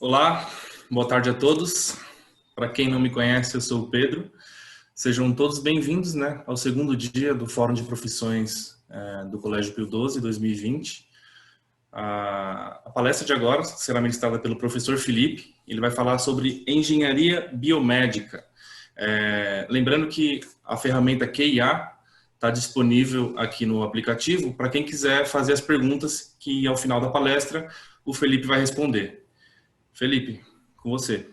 Olá, boa tarde a todos. Para quem não me conhece, eu sou o Pedro. Sejam todos bem-vindos, ao segundo dia do Fórum de Profissões do Colégio Pio XII 2020. A palestra de agora será ministrada pelo professor Felipe. Ele vai falar sobre engenharia biomédica. Lembrando que a ferramenta QIA está disponível aqui no aplicativo para quem quiser fazer as perguntas que, ao final da palestra, o Felipe vai responder. Felipe, com você.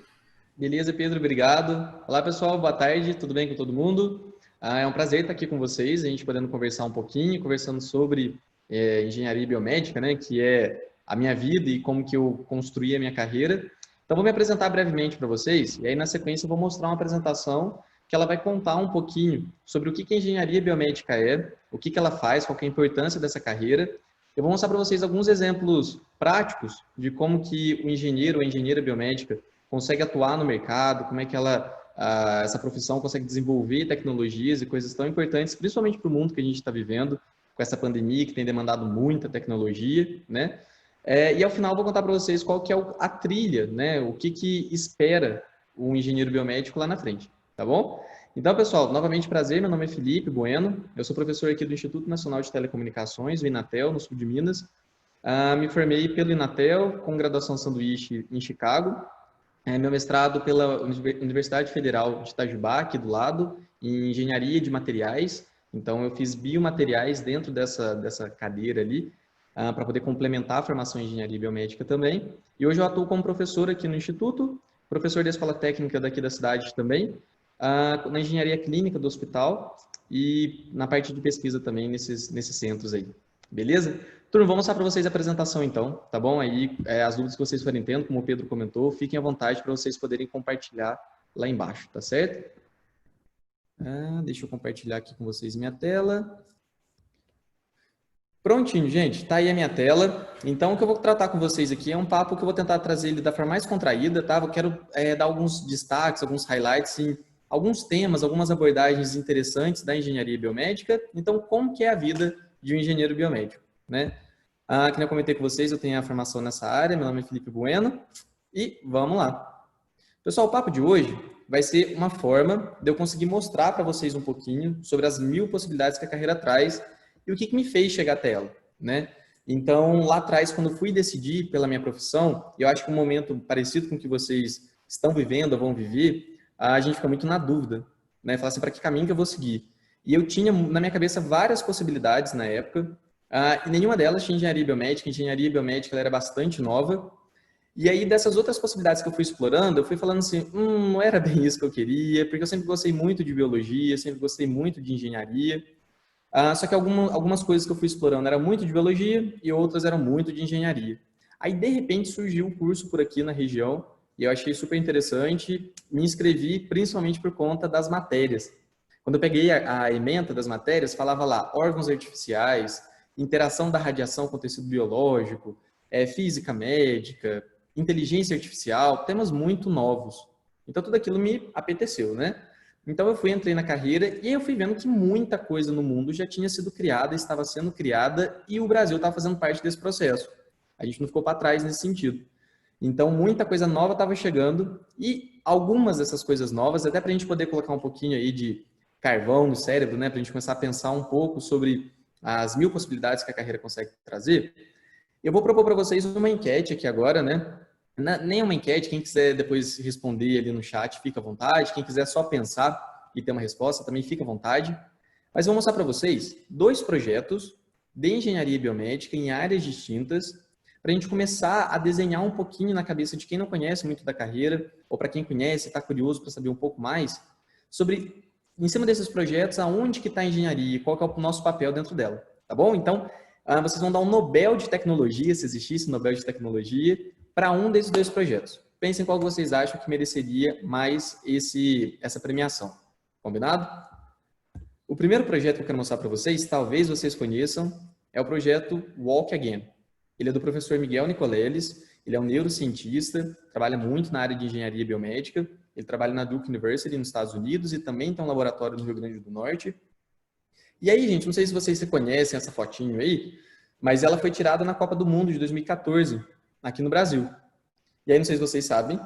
Beleza, Pedro, obrigado. Olá, pessoal, boa tarde, tudo bem com todo mundo? É um prazer estar aqui com vocês, a gente podendo conversar um pouquinho, conversando sobre engenharia biomédica, né, que é a minha vida e como que eu construí a minha carreira. Então, vou me apresentar brevemente para vocês, e aí, na sequência, eu vou mostrar uma apresentação que ela vai contar um pouquinho sobre o que a engenharia biomédica é, o que ela faz, qual que é a importância dessa carreira. Eu vou mostrar para vocês alguns exemplos práticos de como que o engenheiro ou a engenheira biomédica consegue atuar no mercado, como é que essa profissão consegue desenvolver tecnologias e coisas tão importantes, principalmente para o mundo que a gente está vivendo, com essa pandemia que tem demandado muita tecnologia, né? E ao final eu vou contar para vocês qual que é a trilha, né? O que espera um engenheiro biomédico lá na frente, tá bom? Então, pessoal, novamente prazer, meu nome é Felipe Bueno, eu sou professor aqui do Instituto Nacional de Telecomunicações, o Inatel, no sul de Minas. Me formei pelo Inatel, com graduação sanduíche em Chicago, meu mestrado pela Universidade Federal de Itajubá, aqui do lado, em engenharia de materiais. Então, eu fiz biomateriais dentro dessa cadeira ali, para poder complementar a formação em engenharia biomédica também. E hoje eu atuo como professor aqui no Instituto, professor da Escola Técnica daqui da cidade também, na engenharia clínica do hospital e na parte de pesquisa também nesses centros aí. Beleza? Turma, vou mostrar para vocês a apresentação então, tá bom? Aí as dúvidas que vocês forem tendo, como o Pedro comentou, fiquem à vontade para vocês poderem compartilhar lá embaixo, tá certo? Deixa eu compartilhar aqui com vocês minha tela. Prontinho, gente, tá aí a minha tela. Então, o que eu vou tratar com vocês aqui é um papo que eu vou tentar trazer ele da forma mais contraída, tá? Eu quero dar alguns destaques, alguns highlights em alguns temas, algumas abordagens interessantes da engenharia biomédica. Então, como que é a vida de um engenheiro biomédico, né? Que eu comentei com vocês, eu tenho a formação nessa área, meu nome é Felipe Bueno, e vamos lá. Pessoal, o papo de hoje vai ser uma forma de eu conseguir mostrar para vocês um pouquinho sobre as 1000 possibilidades que a carreira traz e o que me fez chegar até ela, né? Então, lá atrás, quando fui decidir pela minha profissão, eu acho que um momento parecido com o que vocês estão vivendo ou vão viver, a gente fica muito na dúvida, né? Falar assim, para que caminho que eu vou seguir? E eu tinha na minha cabeça várias possibilidades na época, e nenhuma delas tinha engenharia biomédica. A engenharia biomédica ela era bastante nova. E aí, dessas outras possibilidades que eu fui explorando, eu fui falando assim, não era bem isso que eu queria, porque eu sempre gostei muito de biologia, sempre gostei muito de engenharia. Só que algumas coisas que eu fui explorando eram muito de biologia e outras eram muito de engenharia. Aí, de repente, surgiu um curso por aqui na região e eu achei super interessante. Me inscrevi principalmente por conta das matérias. Quando eu peguei a ementa das matérias, falava lá órgãos artificiais, interação da radiação com o tecido biológico, física médica, inteligência artificial, temas muito novos. Então, tudo aquilo me apeteceu, né? Então, eu entrei na carreira e aí eu fui vendo que muita coisa no mundo já tinha sido criada, estava sendo criada e o Brasil estava fazendo parte desse processo. A gente não ficou para trás nesse sentido. Então, muita coisa nova estava chegando e algumas dessas coisas novas, até para a gente poder colocar um pouquinho aí de carvão no cérebro, né, para a gente começar a pensar um pouco sobre as 1000 possibilidades que a carreira consegue trazer, eu vou propor para vocês uma enquete aqui agora, né? Nem uma enquete, quem quiser depois responder ali no chat, fica à vontade. Quem quiser só pensar e ter uma resposta, também fica à vontade. Mas eu vou mostrar para vocês 2 projetos de engenharia biomédica em áreas distintas, para a gente começar a desenhar um pouquinho na cabeça de quem não conhece muito da carreira, ou para quem conhece e está curioso para saber um pouco mais, sobre, em cima desses projetos, aonde que está a engenharia e qual que é o nosso papel dentro dela, tá bom? Então, vocês vão dar um Nobel de Tecnologia, se existisse Nobel de Tecnologia, para um desses 2 projetos. Pensem qual vocês acham que mereceria mais essa premiação. Combinado? O primeiro projeto que eu quero mostrar para vocês, talvez vocês conheçam, é o projeto Walk Again. Ele é do professor Miguel Nicoleles, ele é um neurocientista, trabalha muito na área de engenharia biomédica, ele trabalha na Duke University nos Estados Unidos e também tem um laboratório no Rio Grande do Norte. E aí, gente, não sei se vocês conhecem essa fotinho aí, mas ela foi tirada na Copa do Mundo de 2014, aqui no Brasil. E aí, não sei se vocês sabem,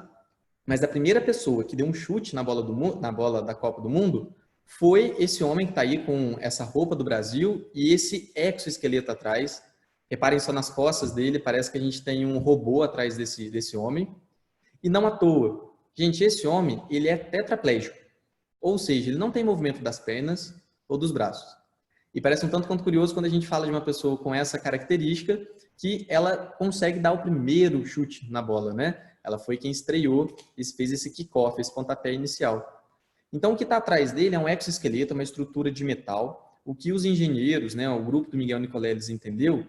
mas a primeira pessoa que deu um chute na bola da Copa do Mundo foi esse homem que está aí com essa roupa do Brasil e esse exoesqueleto atrás. Reparem só nas costas dele, parece que a gente tem um robô atrás desse homem. E não à toa. Gente, esse homem, ele é tetraplégico. Ou seja, ele não tem movimento das pernas ou dos braços. E parece um tanto quanto curioso quando a gente fala de uma pessoa com essa característica que ela consegue dar o primeiro chute na bola, né? Ela foi quem estreou e fez esse kickoff, esse pontapé inicial. Então, o que está atrás dele é um exoesqueleto, uma estrutura de metal. O que os engenheiros, né, o grupo do Miguel Nicoleles entendeu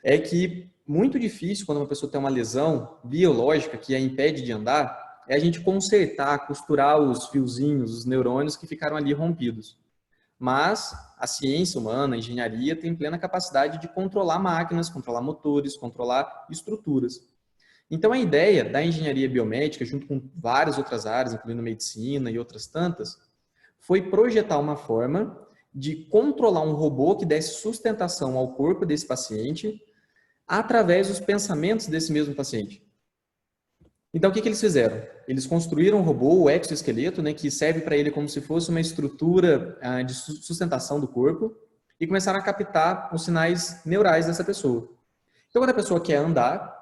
é que muito difícil quando uma pessoa tem uma lesão biológica que a impede de andar, é a gente consertar, costurar os fiozinhos, os neurônios que ficaram ali rompidos. Mas a ciência humana, a engenharia, tem plena capacidade de controlar máquinas, controlar motores, controlar estruturas. Então, a ideia da engenharia biomédica, junto com várias outras áreas, incluindo medicina e outras tantas, foi projetar uma forma de controlar um robô que desse sustentação ao corpo desse paciente através dos pensamentos desse mesmo paciente. Então, o que eles fizeram? Eles construíram um robô, o exoesqueleto, né, que serve para ele como se fosse uma estrutura de sustentação do corpo, e começaram a captar os sinais neurais dessa pessoa. Então, quando a pessoa quer andar,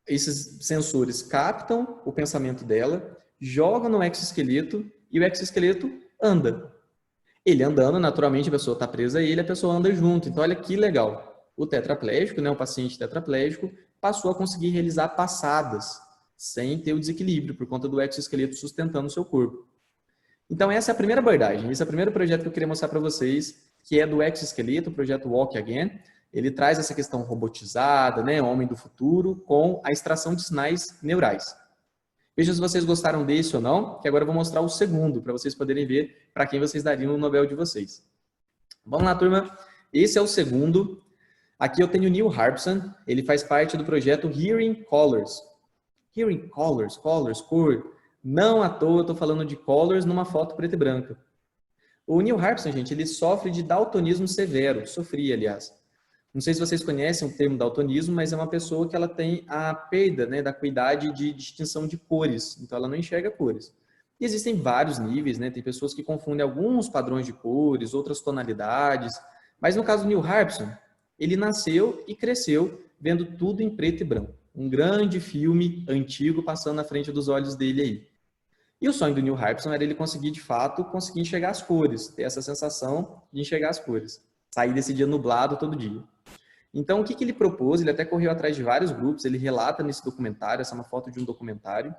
esses sensores captam o pensamento dela, jogam no exoesqueleto e o exoesqueleto anda. Ele andando, naturalmente a pessoa está presa a ele, a pessoa anda junto. Então, olha que legal. O tetraplégico, né, o paciente tetraplégico, passou a conseguir realizar passadas sem ter o desequilíbrio por conta do exoesqueleto sustentando o seu corpo. Então, essa é a primeira abordagem. Esse é o primeiro projeto que eu queria mostrar para vocês, que é do exoesqueleto, o projeto Walk Again. Ele traz essa questão robotizada, né, homem do futuro, com a extração de sinais neurais. Veja se vocês gostaram desse ou não, que agora eu vou mostrar o segundo, para vocês poderem ver para quem vocês dariam o Nobel de vocês. Vamos lá, turma. Esse é o segundo. Aqui eu tenho o Neil Harbson, ele faz parte do projeto Hearing Colors. Hearing Colors, cor. Não à toa eu estou falando de colors numa foto preta e branca. O Neil Harbson, gente, ele sofre de daltonismo severo, sofria, aliás. Não sei se vocês conhecem o termo daltonismo, mas é uma pessoa que ela tem a perda, né, da acuidade de distinção de cores. Então, ela não enxerga cores. E existem vários níveis, né? Tem pessoas que confundem alguns padrões de cores, outras tonalidades. Mas no caso do Neil Harbson, ele nasceu e cresceu vendo tudo em preto e branco. Um grande filme antigo passando na frente dos olhos dele aí. E o sonho do Neil Harbson era ele conseguir, de fato, conseguir enxergar as cores, ter essa sensação de enxergar as cores. Sair desse dia nublado todo dia. Então, o que ele propôs? Ele até correu atrás de vários grupos, ele relata nesse documentário, essa é uma foto de um documentário,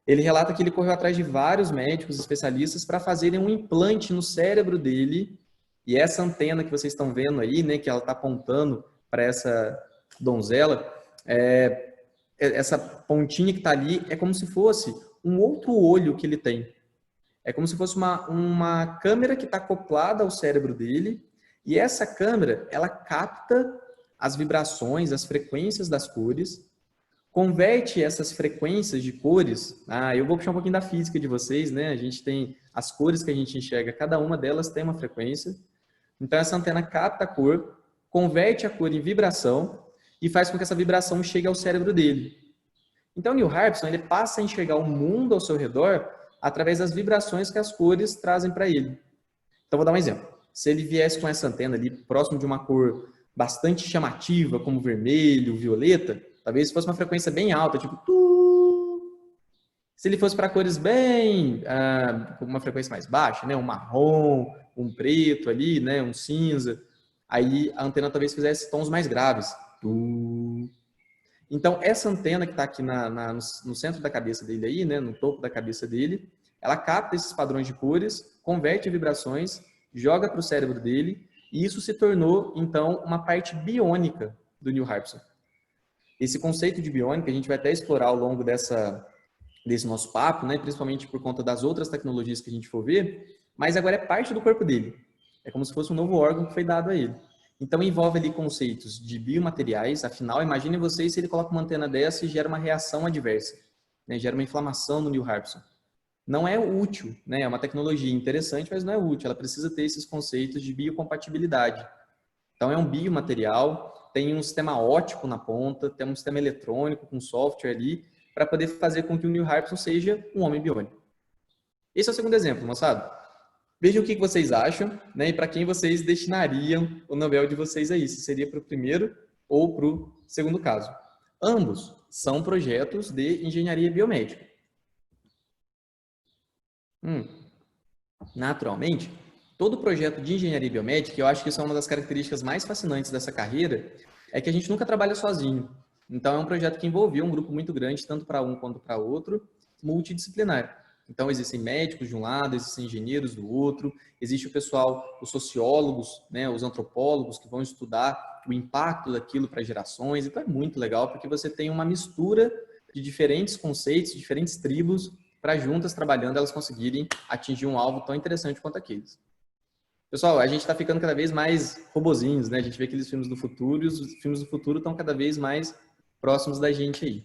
ele relata que ele correu atrás de vários médicos especialistas para fazerem um implante no cérebro dele, e essa antena que vocês estão vendo aí, né, que ela está apontando para essa donzela, essa pontinha que está ali é como se fosse um outro olho que ele tem. É como se fosse uma câmera que está acoplada ao cérebro dele, e essa câmera, ela capta as vibrações, as frequências das cores, converte essas frequências de cores, eu vou puxar um pouquinho da física de vocês, né? A gente tem as cores que a gente enxerga, cada uma delas tem uma frequência, então essa antena capta a cor, converte a cor em vibração e faz com que essa vibração chegue ao cérebro dele. Então, Neil Harbson, ele passa a enxergar o mundo ao seu redor através das vibrações que as cores trazem para ele. Então, vou dar um exemplo. Se ele viesse com essa antena ali próximo de uma cor bastante chamativa, como vermelho, violeta, talvez fosse uma frequência bem alta, tipo tu. Se ele fosse para cores bem, com uma frequência mais baixa, né, um marrom, um preto ali, né, um cinza, aí a antena talvez fizesse tons mais graves. Tu. Então, essa antena que está aqui no centro da cabeça dele aí, né, no topo da cabeça dele, ela capta esses padrões de cores, converte vibrações, joga para o cérebro dele, e isso se tornou, então, uma parte biônica do Neil Harbson. Esse conceito de biônica a gente vai até explorar ao longo desse nosso papo, né? Principalmente por conta das outras tecnologias que a gente for ver, mas agora é parte do corpo dele. É como se fosse um novo órgão que foi dado a ele. Então, envolve ali conceitos de biomateriais. Afinal, imaginem vocês se ele coloca uma antena dessa e gera uma reação adversa, né? Gera uma inflamação no Neil Harbson. Não é útil, né? É uma tecnologia interessante, mas não é útil. Ela precisa ter esses conceitos de biocompatibilidade. Então, é um biomaterial, tem um sistema óptico na ponta, tem um sistema eletrônico com software ali, para poder fazer com que o Neil Harpson seja um homem biônico. Esse é o segundo exemplo, moçada. Vejam o que vocês acham, né, e para quem vocês destinariam o Nobel de vocês aí, se seria para o primeiro ou para o segundo caso. Ambos são projetos de engenharia biomédica. Naturalmente, todo projeto de engenharia biomédica, eu acho que isso é uma das características mais fascinantes dessa carreira, é que a gente nunca trabalha sozinho. Então, é um projeto que envolveu um grupo muito grande, tanto para um quanto para outro, multidisciplinar. Então, existem médicos de um lado, existem engenheiros do outro, existe o pessoal, os sociólogos, né, os antropólogos que vão estudar o impacto daquilo para gerações. Então, é muito legal, porque você tem uma mistura de diferentes conceitos, diferentes tribos, para juntas, trabalhando, elas conseguirem atingir um alvo tão interessante quanto aqueles. Pessoal, a gente está ficando cada vez mais robozinhos, né? A gente vê aqueles filmes do futuro e os filmes do futuro estão cada vez mais próximos da gente aí.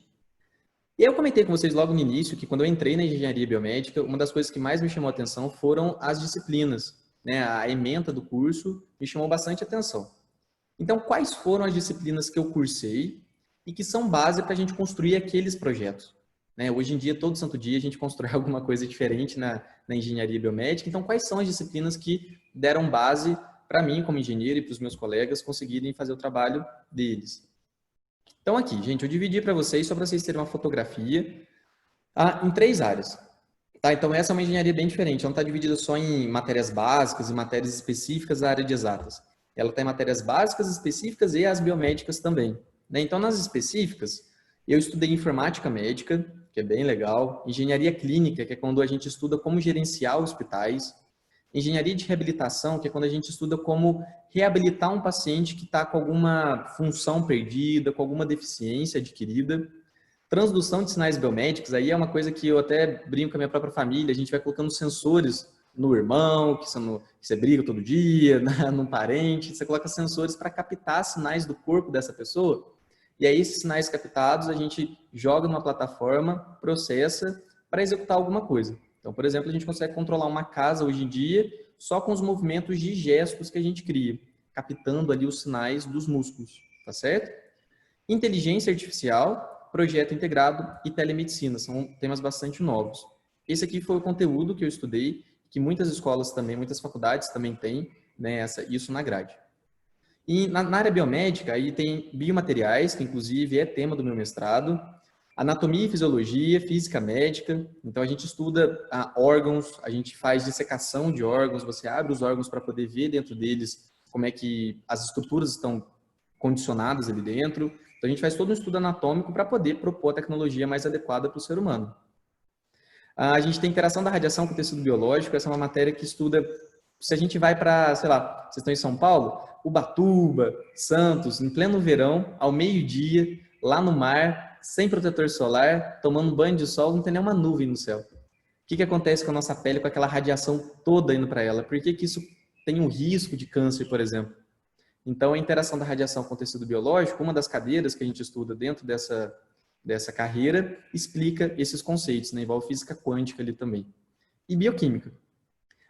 E eu comentei com vocês logo no início que quando eu entrei na engenharia biomédica, uma das coisas que mais me chamou a atenção foram as disciplinas, né? A ementa do curso me chamou bastante atenção. Então, quais foram as disciplinas que eu cursei e que são base para a gente construir aqueles projetos? Né? Hoje em dia, todo santo dia, a gente constrói alguma coisa diferente na engenharia biomédica. Então, quais são as disciplinas que deram base para mim, como engenheiro, e para os meus colegas conseguirem fazer o trabalho deles? Então, aqui, gente, eu dividi para vocês, só para vocês terem uma fotografia, em 3 áreas. Tá? Então, essa é uma engenharia bem diferente. Ela não está dividida só em matérias básicas e matérias específicas da área de exatas. Ela tem matérias básicas, específicas e as biomédicas também. Né? Então, nas específicas, eu estudei informática médica, que é bem legal, engenharia clínica, que é quando a gente estuda como gerenciar hospitais, engenharia de reabilitação, que é quando a gente estuda como reabilitar um paciente que está com alguma função perdida, com alguma deficiência adquirida, transdução de sinais biomédicos, aí é uma coisa que eu até brinco com a minha própria família, a gente vai colocando sensores no irmão, que você briga todo dia, num parente, você coloca sensores para captar sinais do corpo dessa pessoa, e aí esses sinais captados a gente joga numa plataforma, processa para executar alguma coisa. Então, por exemplo, a gente consegue controlar uma casa hoje em dia só com os movimentos de gestos que a gente cria, captando ali os sinais dos músculos, tá certo? Inteligência artificial, projeto integrado e telemedicina, são temas bastante novos. Esse aqui foi o conteúdo que eu estudei, que muitas escolas também, muitas faculdades também têm, né, isso na grade. E na área biomédica, aí tem biomateriais, que inclusive é tema do meu mestrado, anatomia e fisiologia, física médica, então a gente estuda órgãos, a gente faz dissecação de órgãos, você abre os órgãos para poder ver dentro deles como é que as estruturas estão condicionadas ali dentro, então a gente faz todo um estudo anatômico para poder propor a tecnologia mais adequada para o ser humano. A gente tem interação da radiação com o tecido biológico, essa é uma matéria que estuda, se a gente vai para, sei lá, vocês estão em São Paulo, Ubatuba, Santos, em pleno verão, ao meio-dia, lá no mar, sem protetor solar, tomando banho de sol, não tem nenhuma nuvem no céu. O que acontece com a nossa pele, com aquela radiação toda indo para ela? Por que isso tem um risco de câncer, por exemplo? Então, a interação da radiação com o tecido biológico, uma das cadeiras que a gente estuda dentro dessa carreira, explica esses conceitos, né? Envolve física quântica ali também. E bioquímica.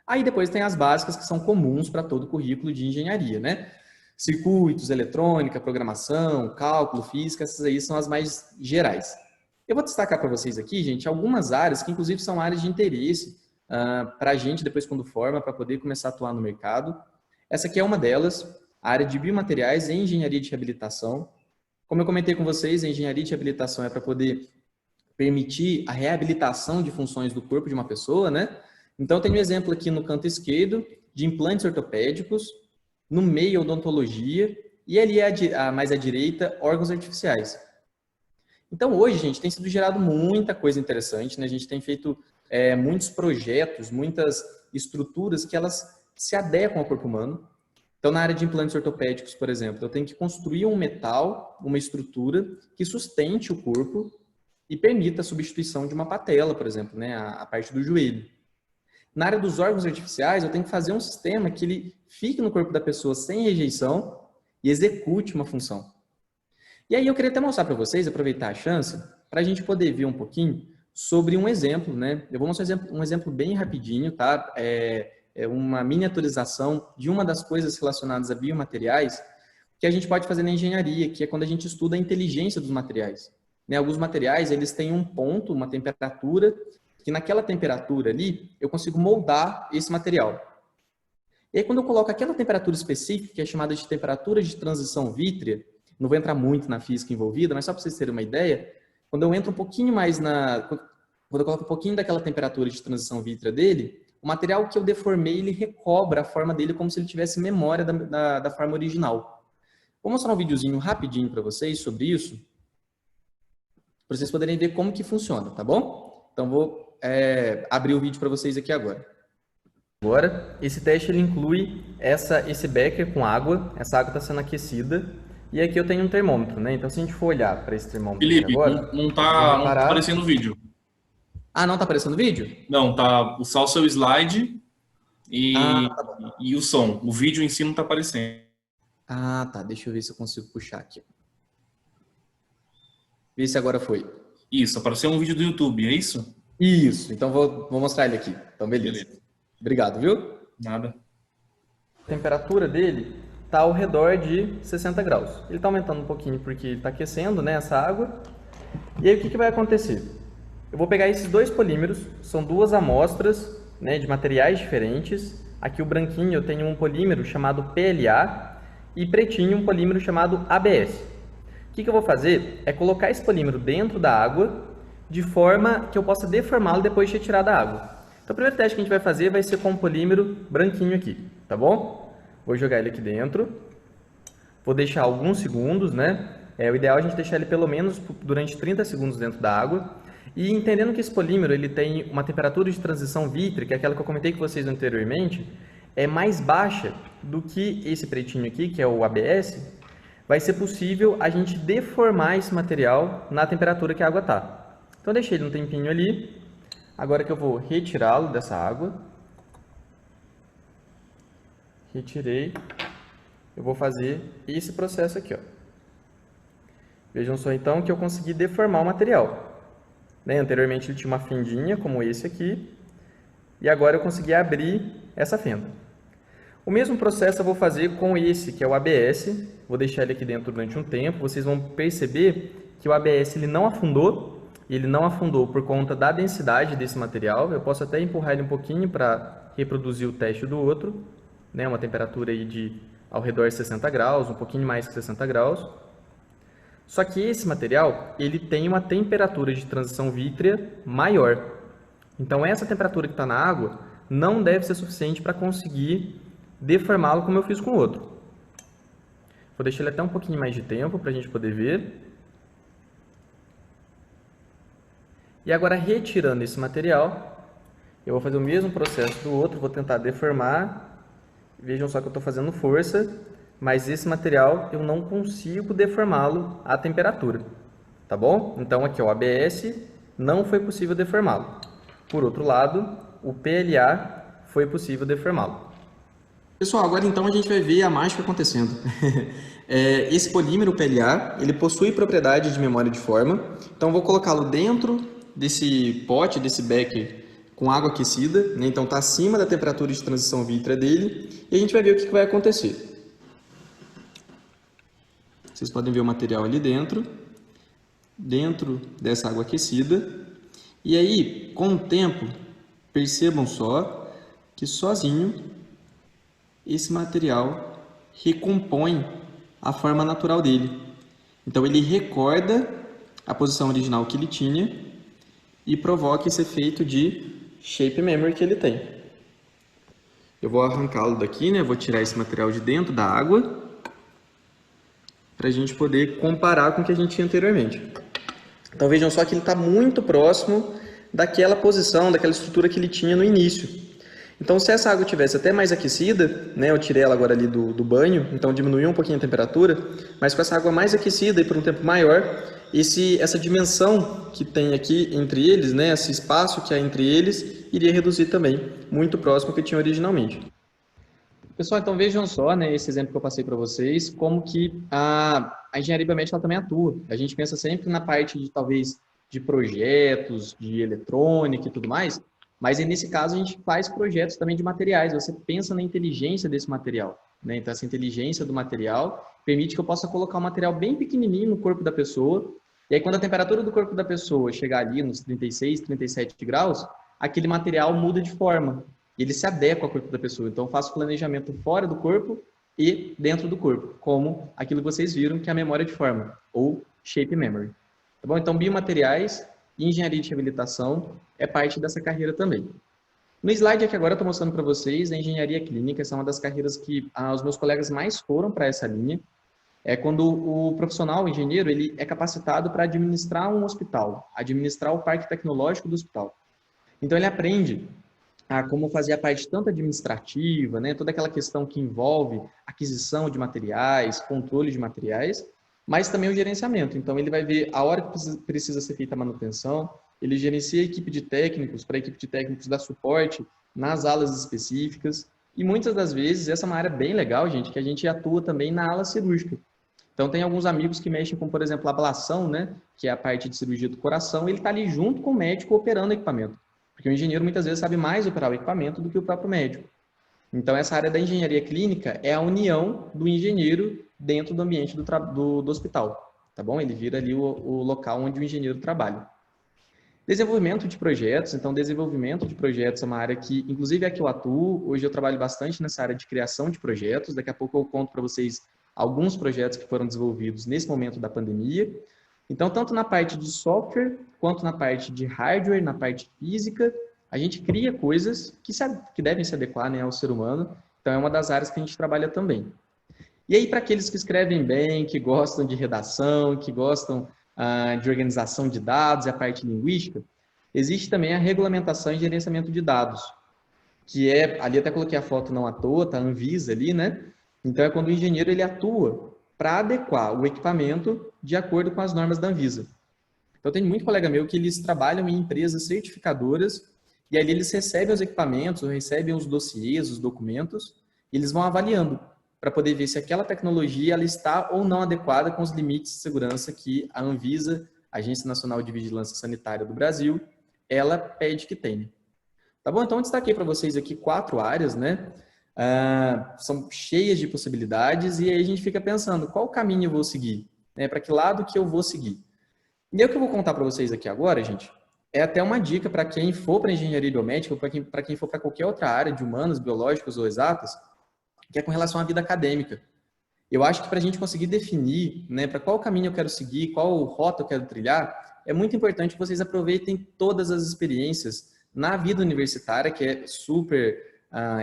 Aí depois tem as básicas que são comuns para todo o currículo de engenharia, né? Circuitos, eletrônica, programação, cálculo, física, essas aí são as mais gerais. Eu vou destacar para vocês aqui, gente, algumas áreas que inclusive são áreas de interesse para a gente depois quando forma, para poder começar a atuar no mercado. Essa aqui é uma delas, a área de biomateriais e engenharia de reabilitação. Como eu comentei com vocês, a engenharia de reabilitação é para poder permitir a reabilitação de funções do corpo de uma pessoa, né? Então, tem um exemplo aqui no canto esquerdo de implantes ortopédicos, no meio odontologia e ali mais à direita, órgãos artificiais. Então, hoje, gente, tem sido gerado muita coisa interessante, né? A gente tem feito muitos projetos, muitas estruturas que elas se adequam ao corpo humano. Então, na área de implantes ortopédicos, por exemplo, eu tenho que construir um metal, uma estrutura que sustente o corpo e permita a substituição de uma patela, por exemplo, né? A parte do joelho. Na área dos órgãos artificiais, eu tenho que fazer um sistema que ele fique no corpo da pessoa sem rejeição e execute uma função. E aí eu queria até mostrar para vocês, aproveitar a chance, para a gente poder ver um pouquinho sobre um exemplo, né? Eu vou mostrar um exemplo bem rapidinho, tá? É uma miniaturização de uma das coisas relacionadas a biomateriais que a gente pode fazer na engenharia, que é quando a gente estuda a inteligência dos materiais. né? Alguns materiais, eles têm um ponto, uma temperatura, que naquela temperatura ali, eu consigo moldar esse material. E aí, quando eu coloco aquela temperatura específica, que é chamada de temperatura de transição vítrea, não vou entrar muito na física envolvida, mas só para vocês terem uma ideia, quando eu entro um pouquinho mais quando eu coloco um pouquinho daquela temperatura de transição vítrea dele, o material que eu deformei, ele recobra a forma dele como se ele tivesse memória da forma original. Vou mostrar um videozinho rapidinho para vocês sobre isso, para vocês poderem ver como que funciona, tá bom? Então, vou abrir o vídeo para vocês aqui agora. Agora, esse teste ele inclui esse becker com água, essa água está sendo aquecida, e aqui eu tenho um termômetro, né? Então, se a gente for olhar para esse termômetro Felipe, aqui agora... não tá aparecendo o vídeo. Ah, não tá aparecendo o vídeo? Não, tá só o seu slide Tá bom. e o som. O vídeo em si não tá aparecendo. Ah, tá. Deixa eu ver se eu consigo puxar aqui. Vê se agora foi. Isso, apareceu um vídeo do YouTube, é isso? Isso. Então, vou mostrar ele aqui. Então, beleza. Obrigado, viu? Nada. A temperatura dele está ao redor de 60 graus. Ele está aumentando um pouquinho porque ele está aquecendo, né, essa água. E aí, o que vai acontecer? Eu vou pegar esses dois polímeros, são duas amostras, né, de materiais diferentes. Aqui o branquinho eu tenho um polímero chamado PLA e pretinho um polímero chamado ABS. O que eu vou fazer é colocar esse polímero dentro da água de forma que eu possa deformá-lo depois de retirar da água. Então, o primeiro teste que a gente vai fazer vai ser com o polímero branquinho aqui, tá bom? Vou jogar ele aqui dentro. Vou deixar alguns segundos, né? O ideal é a gente deixar ele pelo menos durante 30 segundos dentro da água. E entendendo que esse polímero ele tem uma temperatura de transição vítrea, que é aquela que eu comentei com vocês anteriormente, é mais baixa do que esse pretinho aqui, que é o ABS, vai ser possível a gente deformar esse material na temperatura que a água está. Então, eu deixei ele um tempinho ali. Agora que eu vou retirá-lo dessa água. Retirei. Eu vou fazer esse processo aqui, ó. Vejam só, então, que eu consegui deformar o material. Né? Anteriormente ele tinha uma fendinha, como esse aqui. E agora eu consegui abrir essa fenda. O mesmo processo eu vou fazer com esse, que é o ABS. Vou deixar ele aqui dentro durante um tempo. Vocês vão perceber que o ABS ele não afundou. Ele não afundou por conta da densidade desse material. Eu posso até empurrar ele um pouquinho para reproduzir o teste do outro. Né? Uma temperatura aí de ao redor de 60 graus, um pouquinho mais que 60 graus. Só que esse material ele tem uma temperatura de transição vítrea maior. Então, essa temperatura que está na água não deve ser suficiente para conseguir deformá-lo como eu fiz com o outro. Vou deixar ele até um pouquinho mais de tempo para a gente poder ver. E agora, retirando esse material, eu vou fazer o mesmo processo do outro, vou tentar deformar. Vejam só que eu estou fazendo força, mas esse material eu não consigo deformá-lo à temperatura, tá bom? Então, aqui ó, o ABS não foi possível deformá-lo. Por outro lado, o PLA foi possível deformá-lo. Pessoal, agora então a gente vai ver a mágica acontecendo. Esse polímero PLA, ele possui propriedade de memória de forma, então eu vou colocá-lo dentro desse pote, desse becker com água aquecida, né? Então está acima da temperatura de transição vítrea dele, e a gente vai ver o que vai acontecer. Vocês podem ver o material ali dentro dessa água aquecida, e aí, com o tempo, percebam só que sozinho esse material recompõe a forma natural dele. Então ele recorda a posição original que ele tinha e provoca esse efeito de shape memory que ele tem. Eu vou arrancá-lo daqui, né? Vou tirar esse material de dentro da água para a gente poder comparar com o que a gente tinha anteriormente. Então vejam só que ele está muito próximo daquela posição, daquela estrutura que ele tinha no início. Então, se essa água tivesse até mais aquecida, né, eu tirei ela agora ali do banho, então diminuiu um pouquinho a temperatura, mas com essa água mais aquecida e por um tempo maior, essa dimensão que tem aqui entre eles, né, esse espaço que há entre eles, iria reduzir também, muito próximo ao que tinha originalmente. Pessoal, então vejam só, né, esse exemplo que eu passei para vocês, como que a engenharia biomédica ela também atua. A gente pensa sempre na parte de, talvez, de projetos, de eletrônica e tudo mais, mas aí, nesse caso a gente faz projetos também de materiais, você pensa na inteligência desse material, né? Então essa inteligência do material permite que eu possa colocar um material bem pequenininho no corpo da pessoa E aí, quando a temperatura do corpo da pessoa chegar ali nos 36, 37 graus, aquele material muda de forma. Ele se adequa ao corpo da pessoa. Então, eu faço planejamento fora do corpo e dentro do corpo, como aquilo que vocês viram, que é a memória de forma, ou Shape Memory. Tá bom? Então, biomateriais e engenharia de reabilitação é parte dessa carreira também. No slide aqui agora eu estou mostrando para vocês a engenharia clínica, essa é uma das carreiras que os meus colegas mais foram para essa linha. É quando o profissional, o engenheiro, ele é capacitado para administrar um hospital, administrar o parque tecnológico do hospital. Então ele aprende a como fazer a parte tanto administrativa, né, toda aquela questão que envolve aquisição de materiais, controle de materiais, mas também o gerenciamento. Então ele vai ver a hora que precisa ser feita a manutenção, ele gerencia a equipe de técnicos, para a equipe de técnicos dar suporte nas alas específicas, e muitas das vezes, essa é uma área bem legal, gente, que a gente atua também na ala cirúrgica. Então, tem alguns amigos que mexem com, por exemplo, ablação, né, que é a parte de cirurgia do coração, ele está ali junto com o médico operando o equipamento. Porque o engenheiro muitas vezes sabe mais operar o equipamento do que o próprio médico. Então, essa área da engenharia clínica é a união do engenheiro dentro do ambiente do hospital, tá bom? Ele vira ali o local onde o engenheiro trabalha. Desenvolvimento de projetos. Então, desenvolvimento de projetos é uma área que, inclusive, é que eu atuo. Hoje eu trabalho bastante nessa área de criação de projetos. Daqui a pouco eu conto para vocês alguns projetos que foram desenvolvidos nesse momento da pandemia. Então, tanto na parte de software, quanto na parte de hardware, na parte física, a gente cria coisas que devem se adequar, né, ao ser humano. Então, é uma das áreas que a gente trabalha também. E aí, para aqueles que escrevem bem, que gostam de redação, que gostam de organização de dados e a parte linguística, existe também a regulamentação e gerenciamento de dados, que é, ali até coloquei a foto não à toa, tá a Anvisa ali, né? Então, é quando o engenheiro ele atua para adequar o equipamento de acordo com as normas da Anvisa. Então, tem muito colega meu que eles trabalham em empresas certificadoras e ali eles recebem os equipamentos, ou recebem os dossiês, os documentos, e eles vão avaliando para poder ver se aquela tecnologia ela está ou não adequada com os limites de segurança que a Anvisa, Agência Nacional de Vigilância Sanitária do Brasil, ela pede que tenha. Tá bom? Então, eu destaquei para vocês aqui 4 áreas, né? São cheias de possibilidades e aí a gente fica pensando, qual caminho eu vou seguir? Né? Para que lado que eu vou seguir? E é o que eu vou contar para vocês aqui agora, gente, é até uma dica para quem for para engenharia biomédica ou para quem for para qualquer outra área de humanas, biológicas ou exatas, que é com relação à vida acadêmica. Eu acho que para a gente conseguir definir, né, para qual caminho eu quero seguir, qual rota eu quero trilhar, é muito importante que vocês aproveitem todas as experiências na vida universitária, que é super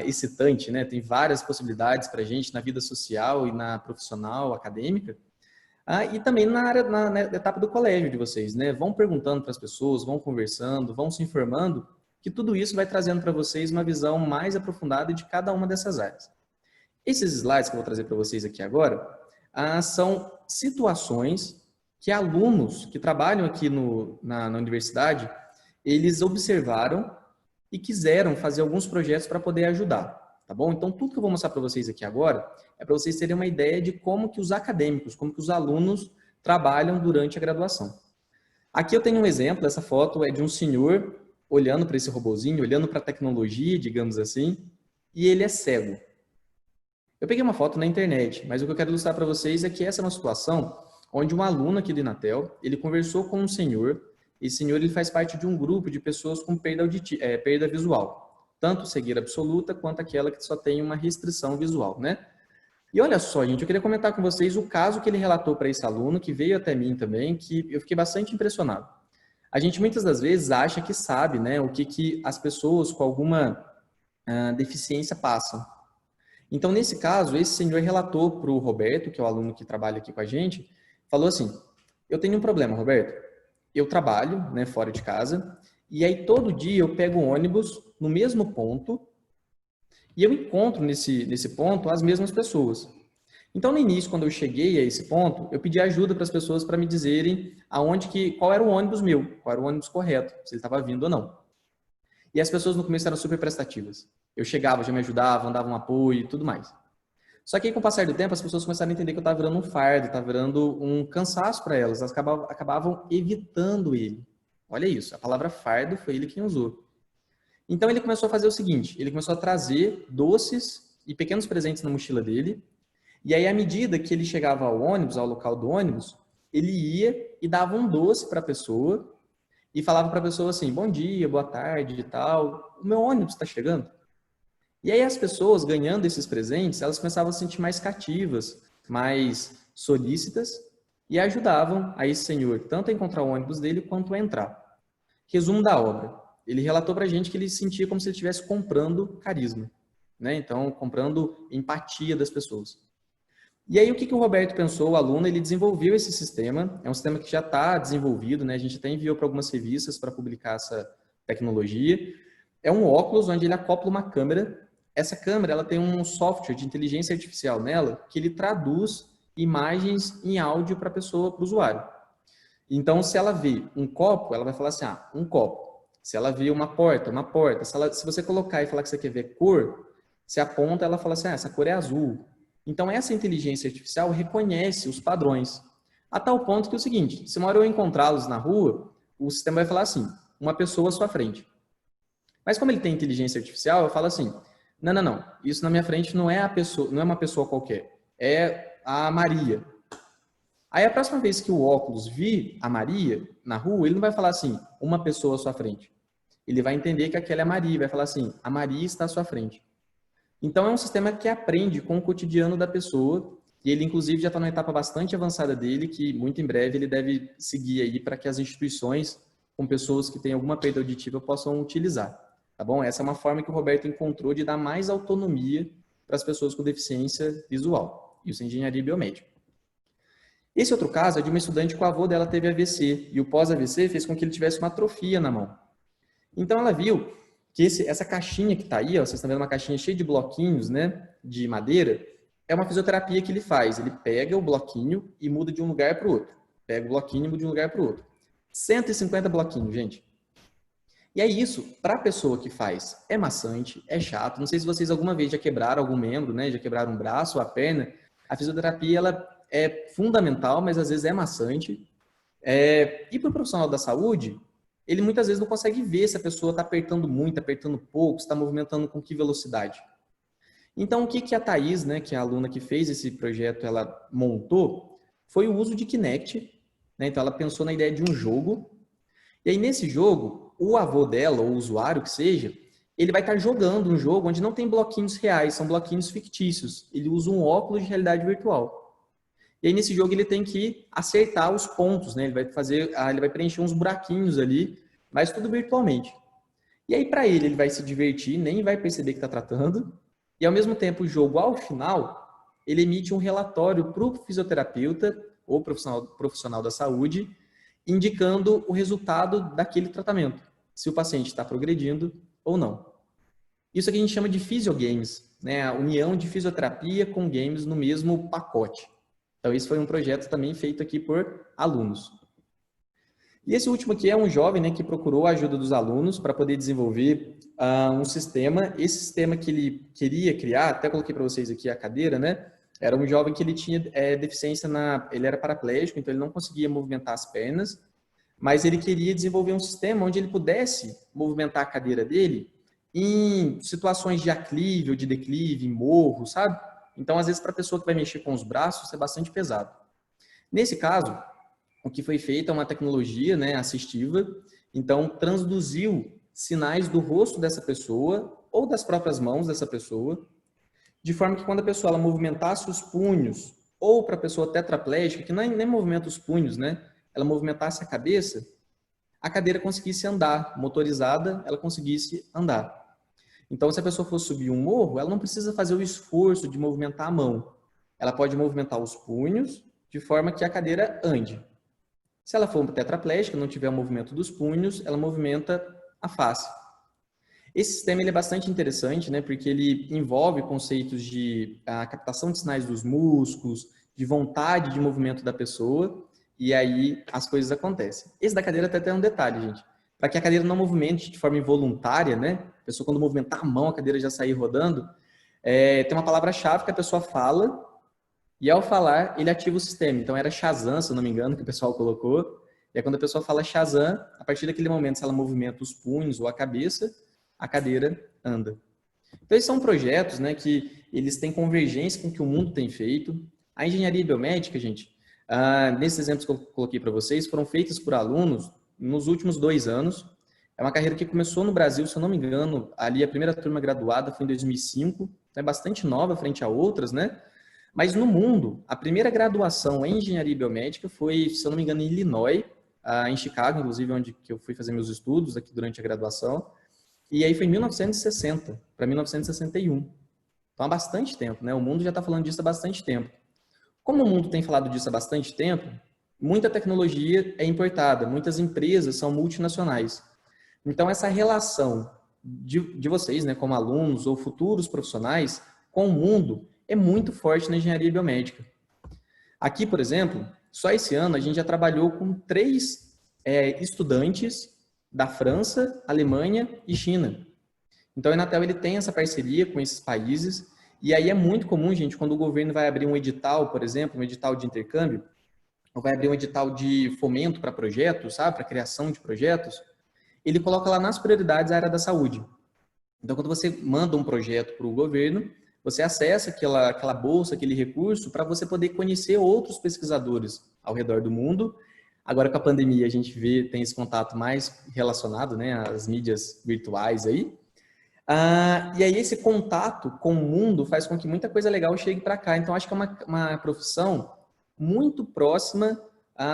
excitante, né? Tem várias possibilidades para a gente na vida social e na profissional, acadêmica, e também na etapa do colégio de vocês, né? Vão perguntando para as pessoas, vão conversando, vão se informando, que tudo isso vai trazendo para vocês uma visão mais aprofundada de cada uma dessas áreas. Esses slides que eu vou trazer para vocês aqui agora são situações que alunos que trabalham aqui na universidade, eles observaram e quiseram fazer alguns projetos para poder ajudar, tá bom? Então, tudo que eu vou mostrar para vocês aqui agora é para vocês terem uma ideia de como que os acadêmicos, como que os alunos trabalham durante a graduação. Aqui eu tenho um exemplo, essa foto é de um senhor olhando para esse robozinho, olhando para a tecnologia, digamos assim, e ele é cego. Eu peguei uma foto na internet, mas o que eu quero ilustrar para vocês é que essa é uma situação onde um aluno aqui do Inatel, ele conversou com um senhor, e esse senhor ele faz parte de um grupo de pessoas com perda visual, tanto cegueira absoluta quanto aquela que só tem uma restrição visual, né? E olha só, gente, eu queria comentar com vocês o caso que ele relatou para esse aluno, que veio até mim também, que eu fiquei bastante impressionado. A gente muitas das vezes acha que sabe, né, o que as pessoas com alguma deficiência passam. Então, nesse caso, esse senhor relatou para o Roberto, que é o aluno que trabalha aqui com a gente, falou assim, eu tenho um problema, Roberto. Eu trabalho, né, fora de casa, e aí todo dia eu pego um ônibus no mesmo ponto e eu encontro nesse ponto as mesmas pessoas. Então, no início, quando eu cheguei a esse ponto, eu pedi ajuda para as pessoas para me dizerem qual era o ônibus meu, qual era o ônibus correto, se ele estava vindo ou não. E as pessoas no começo eram super prestativas. Eu chegava, já me ajudavam, davam apoio e tudo mais. Só que aí, com o passar do tempo, as pessoas começaram a entender que eu estava virando um fardo, estava virando um cansaço para elas. Elas acabavam evitando ele. Olha isso, a palavra fardo foi ele quem usou. Então, ele começou a fazer o seguinte, ele começou a trazer doces e pequenos presentes na mochila dele. E aí, à medida que ele chegava ao ônibus, ao local do ônibus, ele ia e dava um doce para a pessoa e falava para a pessoa assim, bom dia, boa tarde e tal, o meu ônibus está chegando. E aí as pessoas, ganhando esses presentes, elas começavam a se sentir mais cativas, mais solícitas e ajudavam a esse senhor tanto a encontrar o ônibus dele quanto a entrar. Resumo da obra. Ele relatou para a gente que ele sentia como se ele estivesse comprando carisma, né? Então, comprando empatia das pessoas. E aí, o que o Roberto pensou, o aluno, ele desenvolveu esse sistema, é um sistema que já está desenvolvido, né? A gente até enviou para algumas revistas para publicar essa tecnologia. É um óculos onde ele acopla uma câmera. Essa câmera, ela tem um software de inteligência artificial nela, que ele traduz imagens em áudio para a pessoa, para o usuário. Então, se ela vê um copo, ela vai falar assim, um copo. Se ela vê uma porta, uma porta. Se você colocar e falar que você quer ver cor, se aponta, ela fala assim, essa cor é azul. Então, essa inteligência artificial reconhece os padrões. A tal ponto que é o seguinte, se uma hora eu encontrá-los na rua, o sistema vai falar assim, uma pessoa à sua frente. Mas como ele tem inteligência artificial, eu falo assim, não, isso na minha frente não é a pessoa, não é uma pessoa qualquer, é a Maria. Aí a próxima vez que o óculos vir a Maria na rua, ele não vai falar assim, uma pessoa à sua frente. Ele vai entender que aquela é a Maria, vai falar assim, a Maria está à sua frente. Então é um sistema que aprende com o cotidiano da pessoa, e ele inclusive já está numa etapa bastante avançada dele, que muito em breve ele deve seguir aí para que as instituições com pessoas que têm alguma perda auditiva possam utilizar, tá bom? Essa é uma forma que o Roberto encontrou de dar mais autonomia para as pessoas com deficiência visual, isso é engenharia biomédica. Esse outro caso é de uma estudante que o avô dela teve AVC, e o pós-AVC fez com que ele tivesse uma atrofia na mão. Então ela viu que essa caixinha que está aí, ó, vocês estão vendo uma caixinha cheia de bloquinhos, né, de madeira, é uma fisioterapia que ele faz. Ele pega o bloquinho e muda de um lugar para o outro. Pega o bloquinho e muda de um lugar para o outro. 150 bloquinhos, gente. E é isso, para a pessoa que faz, é maçante, é chato. Não sei se vocês alguma vez já quebraram algum membro, né, já quebraram um braço, a perna. A fisioterapia, ela é fundamental, mas às vezes é maçante. E para o profissional da saúde, ele muitas vezes não consegue ver se a pessoa está apertando muito, apertando pouco, se está movimentando com que velocidade. Então, o que a Thaís, né, que é a aluna que fez esse projeto, ela montou, foi o uso de Kinect, né? Então, ela pensou na ideia de um jogo, e aí nesse jogo, o avô dela, ou o usuário que seja, ele vai estar jogando um jogo onde não tem bloquinhos reais, são bloquinhos fictícios. Ele usa um óculos de realidade virtual. E aí nesse jogo ele tem que acertar os pontos, né? Ele vai preencher uns buraquinhos ali, mas tudo virtualmente. E aí para ele vai se divertir, nem vai perceber que está tratando. E ao mesmo tempo o jogo, ao final, ele emite um relatório para o fisioterapeuta ou profissional da saúde, indicando o resultado daquele tratamento, se o paciente está progredindo ou não. Isso aqui a gente chama de fisiogames, né? A união de fisioterapia com games no mesmo pacote. Então, esse foi um projeto também feito aqui por alunos. E esse último aqui é um jovem, né, que procurou a ajuda dos alunos para poder desenvolver um sistema. Esse sistema que ele queria criar, até coloquei para vocês aqui a cadeira, né? Era um jovem que ele tinha deficiência ele era paraplégico, então ele não conseguia movimentar as pernas, mas ele queria desenvolver um sistema onde ele pudesse movimentar a cadeira dele em situações de aclive ou de declive, em morro, sabe? Então, às vezes, para a pessoa que vai mexer com os braços, isso é bastante pesado. Nesse caso, o que foi feito é uma tecnologia, né, assistiva, então transduziu sinais do rosto dessa pessoa ou das próprias mãos dessa pessoa, de forma que quando a pessoa ela movimentasse os punhos, ou para a pessoa tetraplégica, que nem movimenta os punhos, né, ela movimentasse a cadeira conseguisse andar, motorizada, ela conseguisse andar. Então, se a pessoa for subir um morro, ela não precisa fazer o esforço de movimentar a mão. Ela pode movimentar os punhos de forma que a cadeira ande. Se ela for tetraplégica, não tiver o movimento dos punhos, ela movimenta a face. Esse sistema ele é bastante interessante, né, porque ele envolve conceitos de captação de sinais dos músculos, de vontade de movimento da pessoa, e aí as coisas acontecem. Esse da cadeira até tem um detalhe, gente. Para que a cadeira não movimente de forma involuntária, né? A pessoa, quando movimentar a mão, a cadeira já sair rodando, tem uma palavra-chave que a pessoa fala, e ao falar, ele ativa o sistema. Então, era Shazam, se eu não me engano, que o pessoal colocou. E aí, quando a pessoa fala Shazam, a partir daquele momento, se ela movimenta os punhos ou a cabeça, a cadeira anda. Então, esses são projetos, né, que eles têm convergência com o que o mundo tem feito. A engenharia biomédica, gente, Nesses exemplos que eu coloquei para vocês, foram feitas por alunos nos últimos 2 anos. É uma carreira que começou no Brasil, se eu não me engano, ali a primeira turma graduada foi em 2005, é bastante nova frente a outras, né? Mas no mundo, a primeira graduação em engenharia biomédica foi, se eu não me engano, em Illinois, em Chicago, inclusive, onde que eu fui fazer meus estudos aqui durante a graduação. E aí foi em 1960 para 1961. Então há bastante tempo, né? O mundo já está falando disso há bastante tempo. Como o mundo tem falado disso há bastante tempo, muita tecnologia é importada, muitas empresas são multinacionais. Então essa relação de vocês, né, como alunos ou futuros profissionais, com o mundo é muito forte na engenharia biomédica. Aqui, por exemplo, só esse ano a gente já trabalhou com 3 estudantes da França, Alemanha e China. Então, a Inatel ele tem essa parceria com esses países, e aí é muito comum, gente, quando o governo vai abrir um edital, por exemplo, um edital de intercâmbio, ou vai abrir um edital de fomento para projetos, sabe, para criação de projetos, ele coloca lá nas prioridades a área da saúde. Então, quando você manda um projeto para o governo, você acessa aquela bolsa, aquele recurso, para você poder conhecer outros pesquisadores ao redor do mundo. Agora, com a pandemia, a gente tem esse contato mais relacionado, né, às mídias virtuais aí. E aí, esse contato com o mundo faz com que muita coisa legal chegue para cá. Então, acho que é uma profissão muito próxima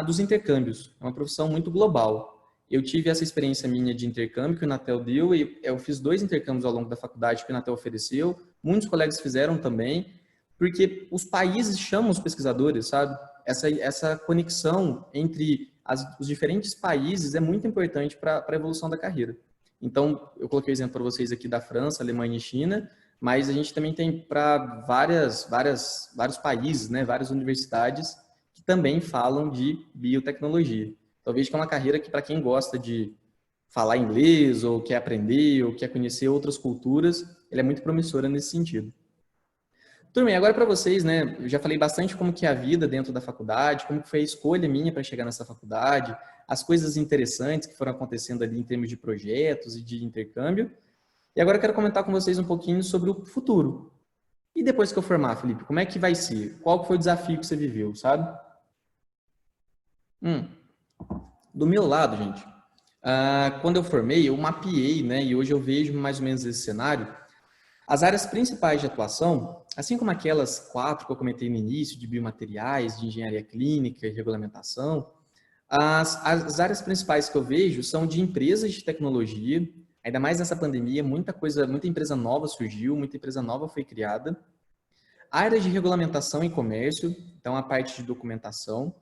dos intercâmbios. É uma profissão muito global. Eu tive essa experiência minha de intercâmbio que o Inatel deu, e eu fiz 2 intercâmbios ao longo da faculdade que o Inatel ofereceu, muitos colegas fizeram também, porque os países chamam os pesquisadores, sabe? Essa conexão entre os diferentes países é muito importante para a evolução da carreira. Então, eu coloquei o exemplo para vocês aqui da França, Alemanha e China, mas a gente também tem para vários países, né, várias universidades que também falam de biotecnologia. Então, vejo que é uma carreira que, para quem gosta de falar inglês, ou quer aprender, ou quer conhecer outras culturas, ela é muito promissora nesse sentido. Turma, e agora para vocês, né, eu já falei bastante como que é a vida dentro da faculdade, como que foi a escolha minha para chegar nessa faculdade, as coisas interessantes que foram acontecendo ali em termos de projetos e de intercâmbio. E agora eu quero comentar com vocês um pouquinho sobre o futuro. E depois que eu formar, Felipe, como é que vai ser? Qual foi o desafio que você viveu, sabe? Do meu lado, gente, quando eu formei, eu mapeei, né, e hoje eu vejo mais ou menos esse cenário. As áreas principais de atuação, assim como aquelas 4 que eu comentei no início, de biomateriais, de engenharia clínica e regulamentação, as áreas principais que eu vejo são de empresas de tecnologia, ainda mais nessa pandemia, muita empresa nova surgiu, muita empresa nova foi criada. Áreas de regulamentação e comércio, então a parte de documentação.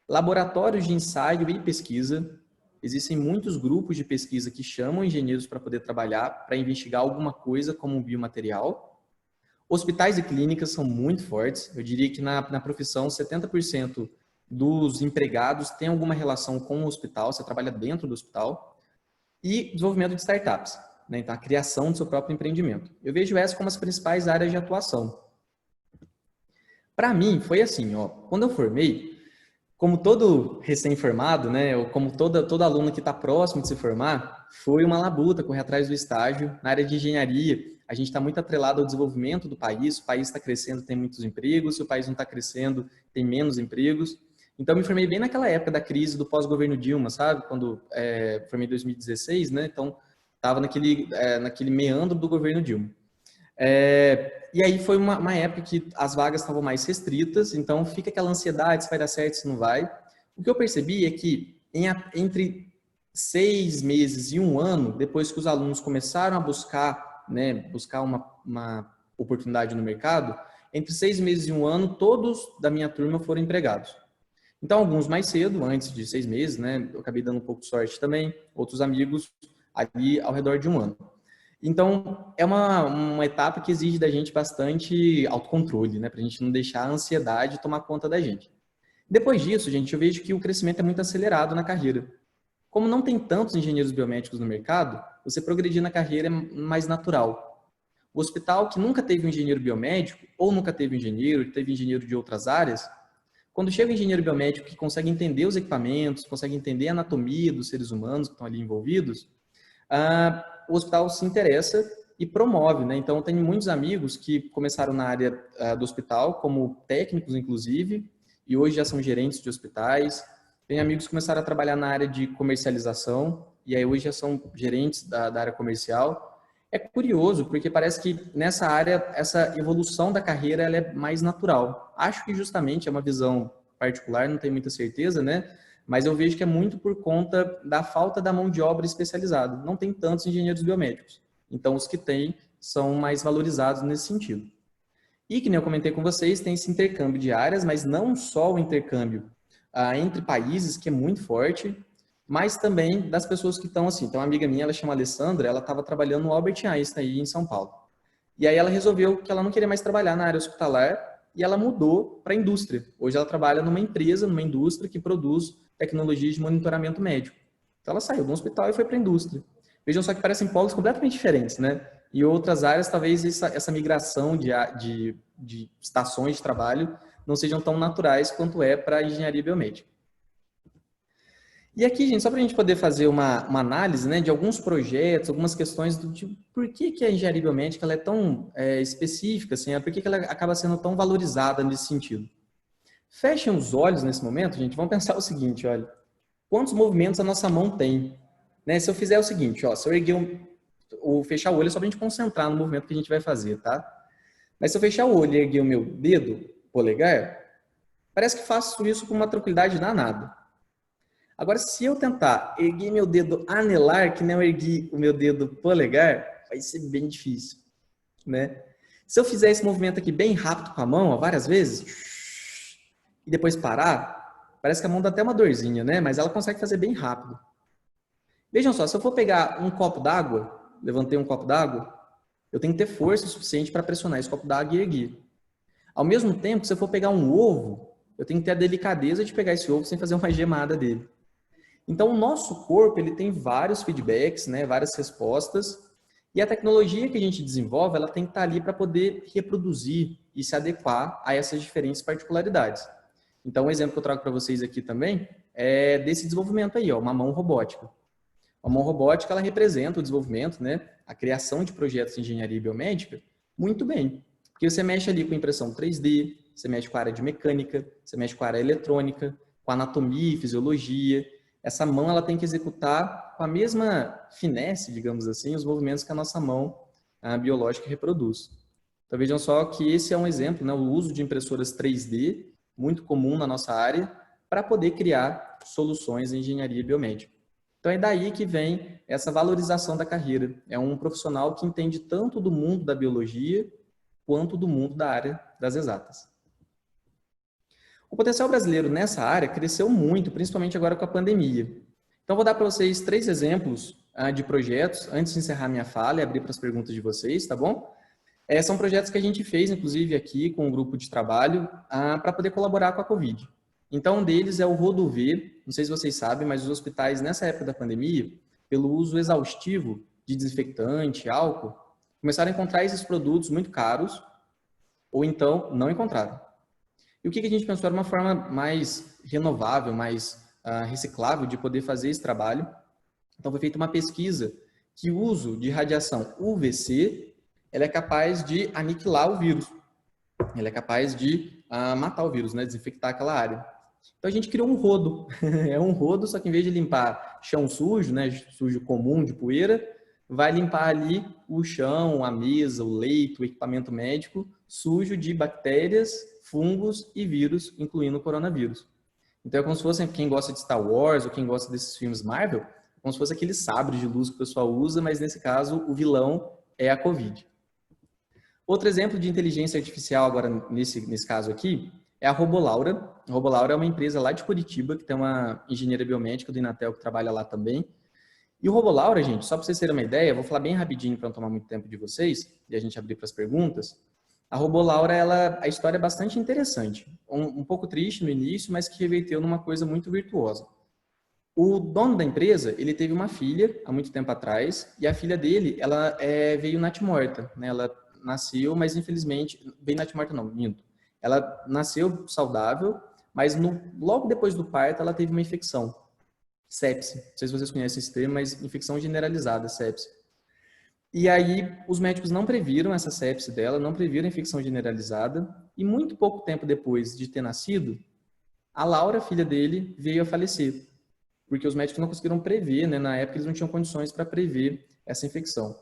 Laboratórios de ensaio e pesquisa. Existem muitos grupos de pesquisa que chamam engenheiros para poder trabalhar, para investigar alguma coisa como um biomaterial. Hospitais e clínicas são muito fortes. Eu diria que na profissão, 70% dos empregados têm alguma relação com o hospital, você trabalha dentro do hospital. E desenvolvimento de startups, né? Então, a criação do seu próprio empreendimento. Eu vejo essa como as principais áreas de atuação. Para mim, foi assim, ó, quando eu formei, como todo recém-formado, né, ou como todo aluno que está próximo de se formar, foi uma labuta correr atrás do estágio. Na área de engenharia, a gente está muito atrelado ao desenvolvimento do país. O país está crescendo, tem muitos empregos. Se o país não está crescendo, tem menos empregos. Então, eu me formei bem naquela época da crise do pós-governo Dilma, sabe? Quando formei em 2016, né? Então, estava naquele meandro do governo Dilma. E aí foi uma época que as vagas estavam mais restritas, então fica aquela ansiedade se vai dar certo, se não vai. O que eu percebi é que entre 6 meses e 1 ano, depois que os alunos começaram a buscar uma oportunidade no mercado, entre 6 meses e 1 ano, todos da minha turma foram empregados. Então, alguns mais cedo, antes de 6 meses, né? Eu acabei dando um pouco de sorte também, outros amigos ali ao redor de 1 ano. Então, é uma etapa que exige da gente bastante autocontrole, né? Para a gente não deixar a ansiedade tomar conta da gente. Depois disso, gente, eu vejo que o crescimento é muito acelerado na carreira. Como não tem tantos engenheiros biomédicos no mercado, você progredir na carreira é mais natural. O hospital que nunca teve um engenheiro biomédico, ou nunca teve um engenheiro, teve engenheiro de outras áreas, quando chega um engenheiro biomédico que consegue entender os equipamentos, consegue entender a anatomia dos seres humanos que estão ali envolvidos, o hospital se interessa e promove, né? Então, eu tenho muitos amigos que começaram na área do hospital, como técnicos, inclusive, e hoje já são gerentes de hospitais. Tem amigos que começaram a trabalhar na área de comercialização e aí hoje já são gerentes da área comercial. É curioso, porque parece que nessa área, essa evolução da carreira ela é mais natural. Acho que justamente é uma visão particular, não tenho muita certeza, né? Mas eu vejo que é muito por conta da falta da mão de obra especializada. Não tem tantos engenheiros biomédicos. Então, os que têm são mais valorizados nesse sentido. E, que nem eu comentei com vocês, tem esse intercâmbio de áreas, mas não só o intercâmbio entre países, que é muito forte, mas também das pessoas que estão assim. Então, uma amiga minha, ela chama Alessandra, ela estava trabalhando no Albert Einstein, aí em São Paulo. E aí ela resolveu que ela não queria mais trabalhar na área hospitalar e ela mudou para a indústria. Hoje ela trabalha numa empresa, numa indústria que produz tecnologia de monitoramento médico. Então ela saiu do hospital e foi para a indústria. Vejam só que parecem polos completamente diferentes, né? E outras áreas, talvez essa migração de estações de trabalho não sejam tão naturais quanto é para a engenharia biomédica. E aqui, gente, só para a gente poder fazer uma análise, né, de alguns projetos, algumas questões do tipo, por que a engenharia biomédica ela é tão específica, assim, por que ela acaba sendo tão valorizada nesse sentido? Fechem os olhos nesse momento, gente, vamos pensar o seguinte, olha, quantos movimentos a nossa mão tem? Né? Se eu fizer o seguinte, ó, se eu erguer fechar o olho é só para a gente concentrar no movimento que a gente vai fazer, tá? Mas se eu fechar o olho e erguer o meu dedo polegar, parece que faço isso com uma tranquilidade danada. Agora, se eu tentar erguer meu dedo anelar, que não ergui o meu dedo polegar, vai ser bem difícil, né? Se eu fizer esse movimento aqui bem rápido com a mão, ó, várias vezes, e depois parar, parece que a mão dá até uma dorzinha, né? Mas ela consegue fazer bem rápido. Vejam só, se eu for pegar um copo d'água, levantei um copo d'água, eu tenho que ter força suficiente para pressionar esse copo d'água e erguer. Ao mesmo tempo, se eu for pegar um ovo, eu tenho que ter a delicadeza de pegar esse ovo sem fazer uma gemada dele. Então, o nosso corpo ele tem vários feedbacks, né, várias respostas, e a tecnologia que a gente desenvolve, ela tem que estar ali para poder reproduzir e se adequar a essas diferentes particularidades. Então, um exemplo que eu trago para vocês aqui também é desse desenvolvimento aí, ó, uma mão robótica. A mão robótica, ela representa o desenvolvimento, né, a criação de projetos de engenharia biomédica muito bem. Porque você mexe ali com impressão 3D, você mexe com a área de mecânica, você mexe com a área eletrônica, com anatomia e fisiologia. Essa mão ela tem que executar com a mesma finesse, digamos assim, os movimentos que a nossa mão biológica reproduz. Então vejam só que esse é um exemplo, né, o uso de impressoras 3D, muito comum na nossa área, para poder criar soluções em engenharia biomédica. Então é daí que vem essa valorização da carreira. É um profissional que entende tanto do mundo da biologia quanto do mundo da área das exatas. O potencial brasileiro nessa área cresceu muito, principalmente agora com a pandemia. Então vou dar para vocês 3 exemplos de projetos, antes de encerrar minha fala e abrir para as perguntas de vocês, tá bom? São projetos que a gente fez, inclusive, aqui com um grupo de trabalho, para poder colaborar com a Covid. Então, um deles é o RodoV, não sei se vocês sabem, mas os hospitais, nessa época da pandemia, pelo uso exaustivo de desinfetante, álcool, começaram a encontrar esses produtos muito caros, ou então não encontraram. E o que a gente pensou era uma forma mais renovável, mais reciclável de poder fazer esse trabalho. Então, foi feita uma pesquisa que o uso de radiação UVC ela é capaz de aniquilar o vírus. Ela é capaz de matar o vírus, né? Desinfectar aquela área. Então a gente criou um rodo. É um rodo, só que em vez de limpar chão sujo, né? Sujo comum de poeira, vai limpar ali o chão, a mesa, o leito, o equipamento médico, sujo de bactérias, fungos e vírus, incluindo o coronavírus. Então é como se fosse, quem gosta de Star Wars ou quem gosta desses filmes Marvel, é como se fosse aquele sabre de luz que o pessoal usa, mas nesse caso o vilão é a Covid. Outro exemplo de inteligência artificial agora nesse caso aqui é a Robolaura. A Robolaura é uma empresa lá de Curitiba que tem uma engenheira biomédica do Inatel que trabalha lá também. E o Robolaura, gente, só para vocês terem uma ideia, vou falar bem rapidinho para não tomar muito tempo de vocês e a gente abrir para as perguntas. A Robolaura, a história é bastante interessante. Um pouco triste no início, mas que reverteu numa coisa muito virtuosa. O dono da empresa, ele teve uma filha há muito tempo atrás e a filha dele, ela veio natimorta, né? Ela nasceu, mas infelizmente, bem natimorta não, minto. Ela nasceu saudável, mas logo depois do parto ela teve uma infecção, sepse. Não sei se vocês conhecem esse termo, mas infecção generalizada, sepse. E aí os médicos não previram essa sepse dela, não previram a infecção generalizada e muito pouco tempo depois de ter nascido, A Laura, filha dele, veio a falecer, porque os médicos não conseguiram prever, né? Na época eles não tinham condições para prever essa infecção.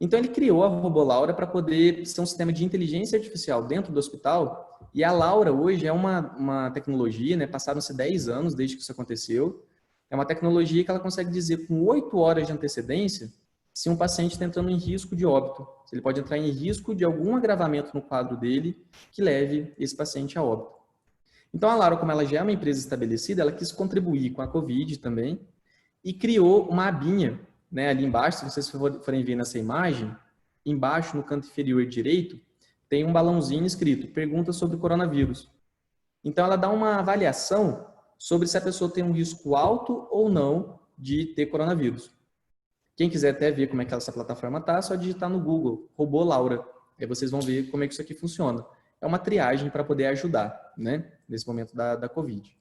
Então ele criou a robô Laura para poder ser um sistema de inteligência artificial dentro do hospital. E a Laura hoje é uma tecnologia, né? Passaram-se 10 anos desde que isso aconteceu. É uma tecnologia que ela consegue dizer com 8 horas de antecedência se um paciente está entrando em risco de óbito. Se ele pode entrar em risco de algum agravamento no quadro dele que leve esse paciente a óbito. Então a Laura, como ela já é uma empresa estabelecida, ela quis contribuir com a Covid também e criou uma abinha, né, ali embaixo, se vocês forem ver nessa imagem, embaixo no canto inferior direito, tem um balãozinho escrito, pergunta sobre o coronavírus. Então ela dá uma avaliação sobre se a pessoa tem um risco alto ou não de ter coronavírus. Quem quiser até ver como é que essa plataforma está, é só digitar no Google, robô Laura. Aí vocês vão ver como é que isso aqui funciona. É uma triagem para poder ajudar, né, nesse momento da Covid.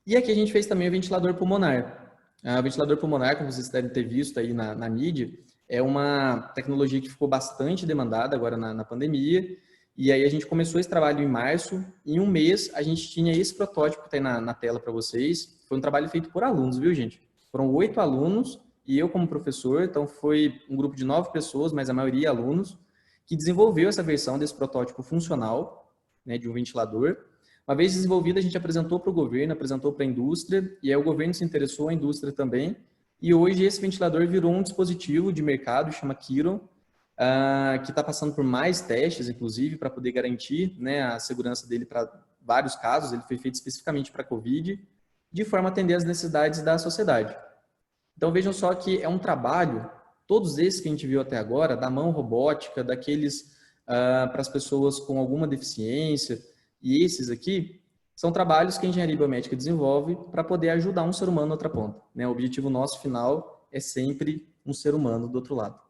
E aqui a gente fez também o ventilador pulmonar. O ventilador pulmonar, como vocês devem ter visto aí na mídia, é uma tecnologia que ficou bastante demandada agora na pandemia. E aí a gente começou esse trabalho em março. Em um mês, a gente tinha esse protótipo que está aí na tela para vocês. Foi um trabalho feito por alunos, viu, gente? Foram 8 alunos e eu como professor. Então foi um grupo de 9 pessoas, mas a maioria alunos, que desenvolveu essa versão desse protótipo funcional, né, de um ventilador. Uma vez desenvolvido, a gente apresentou para o governo, apresentou para a indústria, e aí o governo se interessou, a indústria também, e hoje esse ventilador virou um dispositivo de mercado, chama Kiron, que está passando por mais testes, inclusive, para poder garantir, né, a segurança dele para vários casos. Ele foi feito especificamente para a Covid, de forma a atender às necessidades da sociedade. Então vejam só que é um trabalho, todos esses que a gente viu até agora, da mão robótica, daqueles para as pessoas com alguma deficiência, e esses aqui são trabalhos que a engenharia biomédica desenvolve para poder ajudar um ser humano na outra ponta, né? O objetivo nosso final é sempre um ser humano do outro lado.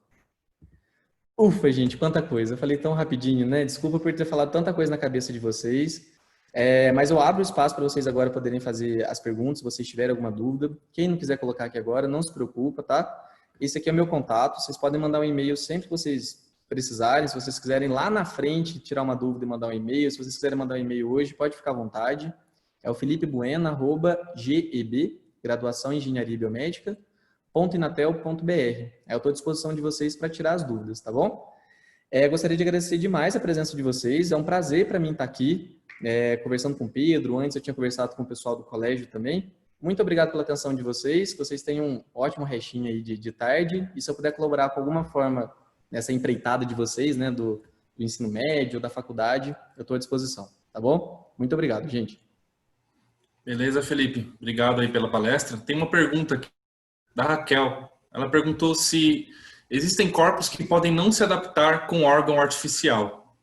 Ufa, gente, quanta coisa. Eu falei tão rapidinho, né? Desculpa por ter falado tanta coisa na cabeça de vocês. Mas eu abro espaço para vocês agora poderem fazer as perguntas, se vocês tiverem alguma dúvida. Quem não quiser colocar aqui agora, não se preocupa, tá? Esse aqui é o meu contato. Vocês podem mandar um e-mail sempre que vocês precisarem. Se vocês quiserem lá na frente tirar uma dúvida e mandar um e-mail, se vocês quiserem mandar um e-mail hoje, pode ficar à vontade. É o felipebuena@geb, graduação em engenharia biomédica, .inatel.br. Eu estou à disposição de vocês para tirar as dúvidas, tá bom? Gostaria de agradecer demais a presença de vocês. É um prazer para mim estar aqui, conversando com o Pedro. Antes eu tinha conversado com o pessoal do colégio também. Muito obrigado pela atenção de vocês. Que vocês tenham um ótimo restinho aí de tarde. E se eu puder colaborar com alguma forma nessa empreitada de vocês, né, do ensino médio, da faculdade, eu estou à disposição, tá bom? Muito obrigado, gente. Beleza, Felipe. Obrigado aí pela palestra. Tem uma pergunta aqui da Raquel. Ela perguntou se existem corpos que podem não se adaptar com órgão artificial.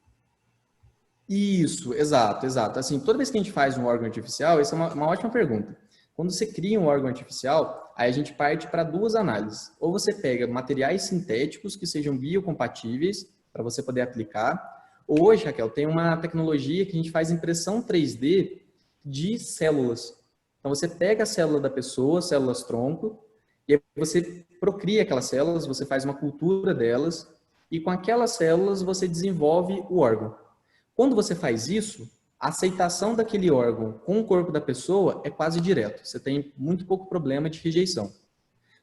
Isso, exato, exato. Assim, toda vez que a gente faz um órgão artificial, essa é uma ótima pergunta. Quando você cria um órgão artificial, aí a gente parte para duas análises. Ou você pega materiais sintéticos que sejam biocompatíveis para você poder aplicar. Hoje, Raquel, tem uma tecnologia que a gente faz impressão 3D de células. Então você pega a célula da pessoa, células tronco, e aí você procria aquelas células, você faz uma cultura delas, e com aquelas células você desenvolve o órgão. Quando você faz isso, a aceitação daquele órgão com o corpo da pessoa é quase direto. Você tem muito pouco problema de rejeição.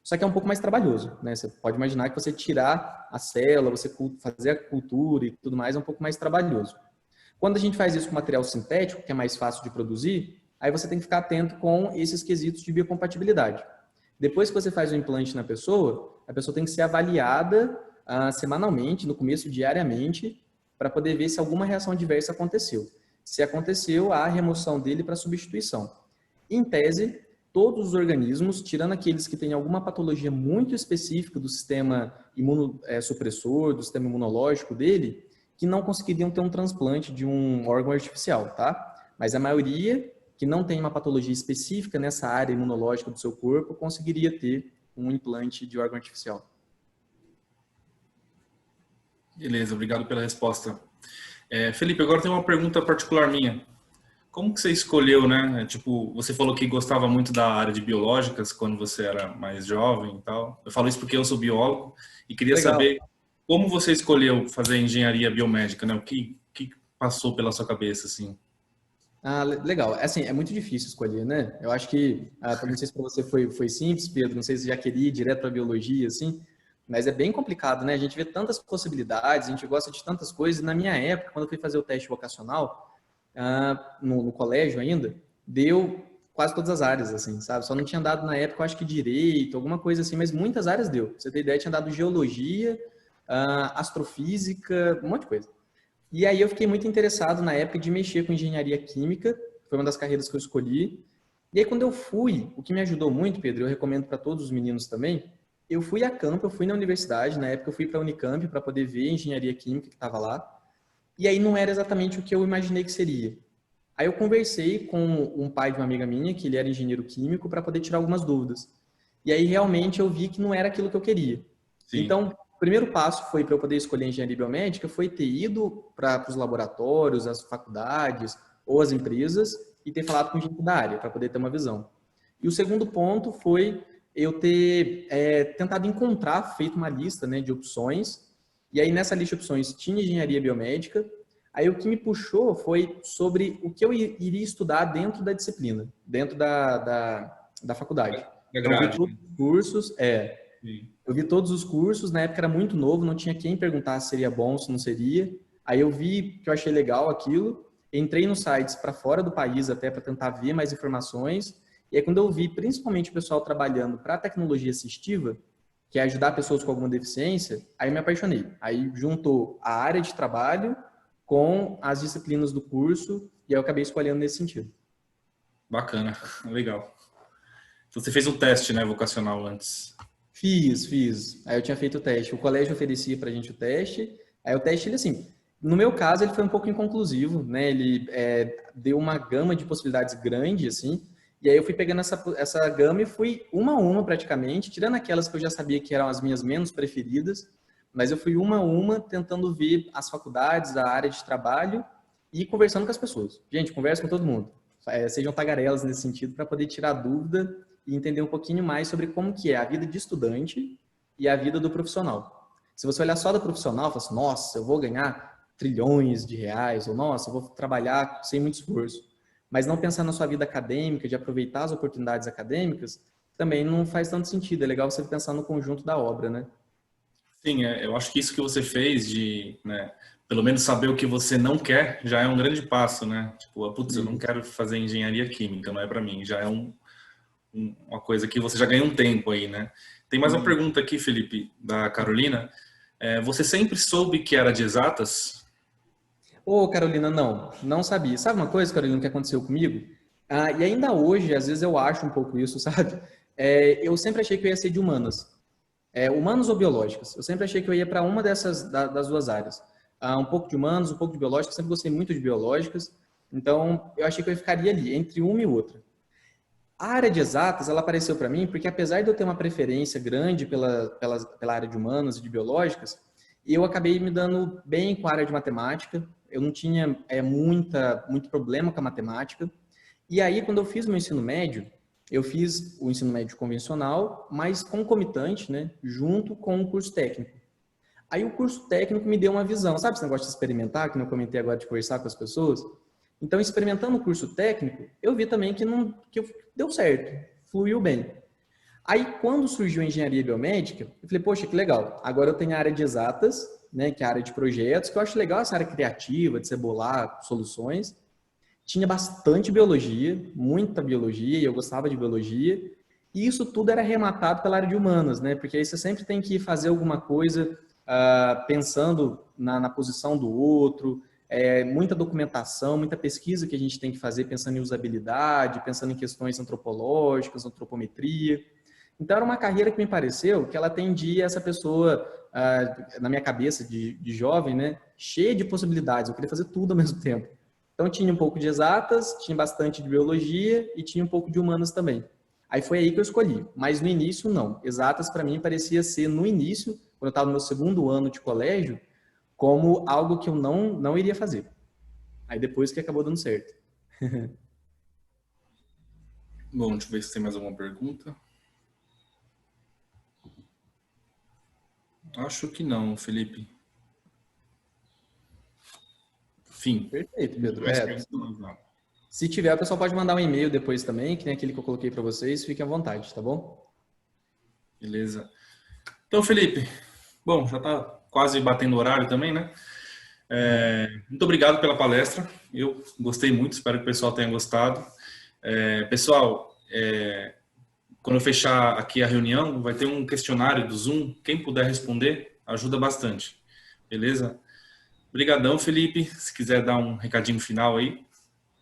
Só que é um pouco mais trabalhoso, né? Você pode imaginar que você tirar a célula, você fazer a cultura e tudo mais é um pouco mais trabalhoso. Quando a gente faz isso com material sintético, que é mais fácil de produzir, aí você tem que ficar atento com esses quesitos de biocompatibilidade. Depois que você faz o implante na pessoa, a pessoa tem que ser avaliada semanalmente, no começo diariamente, para poder ver se alguma reação adversa aconteceu. Se aconteceu, há a remoção dele para substituição. Em tese, todos os organismos, tirando aqueles que têm alguma patologia muito específica do sistema imunossupressor, do sistema imunológico dele, que não conseguiriam ter um transplante de um órgão artificial, tá? Mas a maioria que não tem uma patologia específica nessa área imunológica do seu corpo conseguiria ter um implante de órgão artificial. Beleza, obrigado pela resposta. Felipe, agora tem uma pergunta particular minha. Como que você escolheu, né? Tipo, você falou que gostava muito da área de biológicas quando você era mais jovem e tal. Eu falo isso porque eu sou biólogo e queria saber como você escolheu fazer engenharia biomédica, né? O que passou pela sua cabeça, assim? Ah, legal. Assim, é muito difícil escolher, né? Eu acho que, não sei se para você foi simples, Pedro, não sei se já queria ir direto para biologia, assim, mas é bem complicado, né? A gente vê tantas possibilidades, a gente gosta de tantas coisas. Na minha época, quando eu fui fazer o teste vocacional, no colégio ainda, deu quase todas as áreas, assim, sabe? Só não tinha dado na época, eu acho que direito, alguma coisa assim, mas muitas áreas deu. Pra você ter ideia, tinha dado geologia, astrofísica, um monte de coisa. E aí eu fiquei muito interessado na época de mexer com engenharia química, foi uma das carreiras que eu escolhi. E aí quando eu fui, o que me ajudou muito, Pedro, eu recomendo para todos os meninos também, eu fui a campo, eu fui na universidade, na época eu fui para a Unicamp para poder ver a engenharia química que estava lá. E aí não era exatamente o que eu imaginei que seria. Aí eu conversei com um pai de uma amiga minha, que ele era engenheiro químico, para poder tirar algumas dúvidas. E aí realmente eu vi que não era aquilo que eu queria. Sim. Então, o primeiro passo foi para eu poder escolher engenharia biomédica, foi ter ido para os laboratórios, as faculdades ou as empresas e ter falado com gente da área para poder ter uma visão. E o segundo ponto foi eu ter tentado encontrar, feito uma lista, né, de opções. E aí nessa lista de opções tinha engenharia biomédica. Aí o que me puxou foi sobre o que eu iria estudar dentro da disciplina, dentro da faculdade. Da Então, eu vi grade. todos os cursos, Sim. eu vi todos os cursos, na época era muito novo, não tinha quem perguntar se seria bom, se não seria. Aí eu vi que eu achei legal aquilo, entrei nos sites para fora do país até para tentar ver mais informações. E aí quando eu vi principalmente o pessoal trabalhando para tecnologia assistiva, que é ajudar pessoas com alguma deficiência, aí me apaixonei. Aí juntou a área de trabalho com as disciplinas do curso e aí eu acabei escolhendo nesse sentido. Bacana, legal. Você fez um teste, né, vocacional antes. Fiz. Aí eu tinha feito o teste. O colégio oferecia pra gente o teste. Aí o teste, ele assim, no meu caso, ele foi um pouco inconclusivo, né? Ele deu uma gama de possibilidades grande, assim. E aí eu fui pegando essa gama e fui uma a uma praticamente, tirando aquelas que eu já sabia que eram as minhas menos preferidas. Mas eu fui uma a uma tentando ver as faculdades, a área de trabalho e conversando com as pessoas. Gente, conversa com todo mundo. Sejam tagarelas nesse sentido para poder tirar dúvida e entender um pouquinho mais sobre como que é a vida de estudante e a vida do profissional. Se você olhar só do profissional, fala assim, nossa, eu vou ganhar trilhões de reais, ou nossa, eu vou trabalhar sem muito esforço. Mas não pensar na sua vida acadêmica, de aproveitar as oportunidades acadêmicas, também não faz tanto sentido. É legal você pensar no conjunto da obra, né? Sim, eu acho que isso que você fez de, né, pelo menos saber o que você não quer, já é um grande passo, né? Tipo, putz, eu não Isso. quero fazer engenharia química, não é para mim. Já é uma coisa que você já ganha um tempo aí, né? Tem mais uma Uhum. pergunta aqui, Felipe, da Carolina. Você sempre soube que era de exatas? Ô, Carolina, não sabia. Sabe uma coisa, Carolina, que aconteceu comigo? E ainda hoje, às vezes eu acho um pouco isso, sabe? Eu sempre achei que eu ia ser de humanas. Humanos ou biológicas. Eu sempre achei que eu ia para uma das duas áreas. Um pouco de humanos, um pouco de biológicas. Sempre gostei muito de biológicas. Então, eu achei que eu ficaria ali, entre uma e outra. A área de exatas, ela apareceu para mim porque apesar de eu ter uma preferência grande pela área de humanas e de biológicas, eu acabei me dando bem com a área de matemática. Eu não tinha muito problema com a matemática. E aí, quando eu fiz meu ensino médio, eu fiz o ensino médio convencional, mas concomitante, né, junto com o curso técnico. Aí o curso técnico me deu uma visão, sabe esse negócio de experimentar, que não comentei agora de conversar com as pessoas? Então, experimentando o curso técnico, eu vi também que deu certo, fluiu bem. Aí, quando surgiu a engenharia biomédica, eu falei, poxa, que legal. Agora eu tenho a área de exatas, né, que é a área de projetos, que eu acho legal essa área criativa, de você bolar soluções. Tinha bastante biologia, muita biologia, e eu gostava de biologia. E isso tudo era rematado pela área de humanas, né? Porque aí você sempre tem que fazer alguma coisa pensando na posição do outro, muita documentação, muita pesquisa que a gente tem que fazer pensando em usabilidade, pensando em questões antropológicas, antropometria. Então era uma carreira que me pareceu que ela atendia essa pessoa, na minha cabeça de jovem, né? Cheia de possibilidades, eu queria fazer tudo ao mesmo tempo. Então tinha um pouco de exatas, tinha bastante de biologia e tinha um pouco de humanas também. Aí foi aí que eu escolhi, mas no início não. Exatas para mim parecia ser no início, quando eu estava no meu segundo ano de colégio, como algo que eu não iria fazer. Aí depois que acabou dando certo. Bom, deixa eu ver se tem mais alguma pergunta. Acho que não, Felipe. Fim. Perfeito, Não tem Pedro. mais perguntas, não. Se tiver, o pessoal pode mandar um e-mail depois também, que nem aquele que eu coloquei para vocês, fiquem à vontade, tá bom? Beleza. Então, Felipe, bom, já está quase batendo o horário também, né? Muito obrigado pela palestra. Eu gostei muito, espero que o pessoal tenha gostado. Pessoal, quando eu fechar aqui a reunião, vai ter um questionário do Zoom. Quem puder responder, ajuda bastante. Beleza? Obrigadão, Felipe. Se quiser dar um recadinho final aí.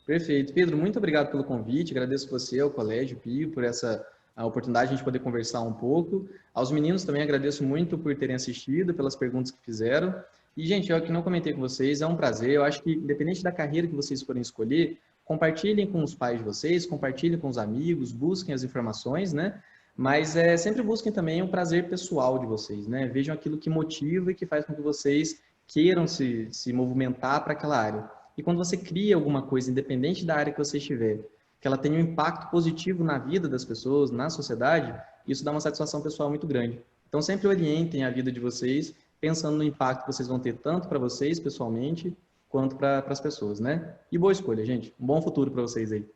Perfeito. Pedro, muito obrigado pelo convite. Agradeço você, ao Colégio Pio, por a oportunidade de a gente poder conversar um pouco. Aos meninos também agradeço muito por terem assistido, pelas perguntas que fizeram. E, gente, eu que não comentei com vocês, é um prazer. Eu acho que, independente da carreira que vocês forem escolher, compartilhem com os pais de vocês, compartilhem com os amigos, busquem as informações, né? Mas sempre busquem também o prazer pessoal de vocês, né? Vejam aquilo que motiva e que faz com que vocês queiram se movimentar para aquela área. E quando você cria alguma coisa, independente da área que você estiver, que ela tenha um impacto positivo na vida das pessoas, na sociedade, isso dá uma satisfação pessoal muito grande. Então, sempre orientem a vida de vocês, pensando no impacto que vocês vão ter tanto para vocês, pessoalmente, quanto para as pessoas, né? E boa escolha, gente. Um bom futuro para vocês aí.